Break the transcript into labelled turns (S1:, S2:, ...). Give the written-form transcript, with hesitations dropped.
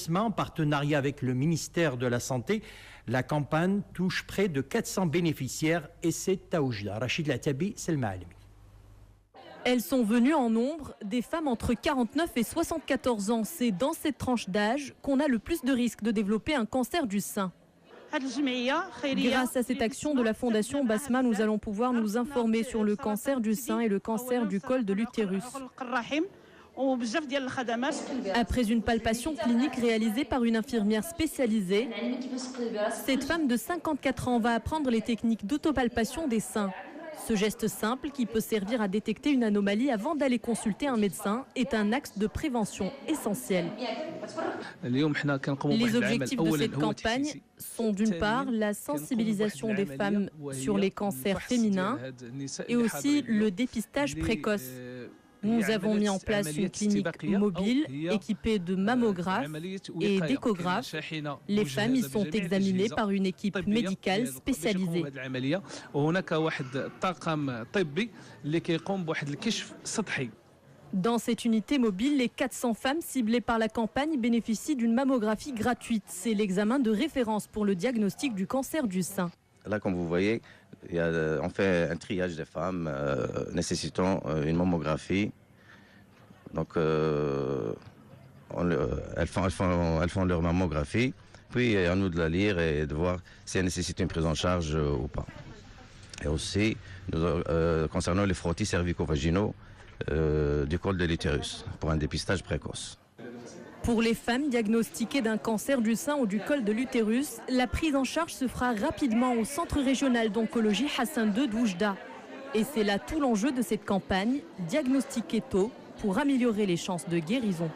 S1: En partenariat avec le ministère de la Santé, la campagne touche près de 400 bénéficiaires et c'est à Oujda. Rachid Latabi, Selma Alimi.
S2: Elles sont venues en nombre, des femmes entre 49 et 74 ans. C'est dans cette tranche d'âge qu'on a le plus de risques de développer un cancer du sein. Grâce à cette action de la Fondation Basma, nous allons pouvoir nous informer sur le cancer du sein et le cancer du col de l'utérus. Après une palpation clinique réalisée par une infirmière spécialisée, cette femme de 54 ans va apprendre les techniques d'autopalpation des seins. Ce geste simple, qui peut servir à détecter une anomalie avant d'aller consulter un médecin, est un axe de prévention essentiel. Les objectifs de cette campagne sont d'une part la sensibilisation des femmes sur les cancers féminins et aussi le dépistage précoce. Nous avons mis en place une clinique mobile équipée de mammographes et d'échographes. Les femmes y sont examinées par une équipe médicale spécialisée. Dans cette unité mobile, les 400 femmes ciblées par la campagne bénéficient d'une mammographie gratuite. C'est l'examen de référence pour le diagnostic du cancer du sein.
S3: Là, comme vous voyez, on fait un triage des femmes nécessitant une mammographie. Donc, elles font leur mammographie. Puis, à nous de la lire et de voir si elle nécessite une prise en charge ou pas. Et aussi, concernant les frottis cervico-vaginaux du col de l'utérus, pour un dépistage précoce.
S2: Pour les femmes diagnostiquées d'un cancer du sein ou du col de l'utérus, la prise en charge se fera rapidement au Centre régional d'oncologie Hassan II d'Oujda. Et c'est là tout l'enjeu de cette campagne, diagnostiquer tôt pour améliorer les chances de guérison.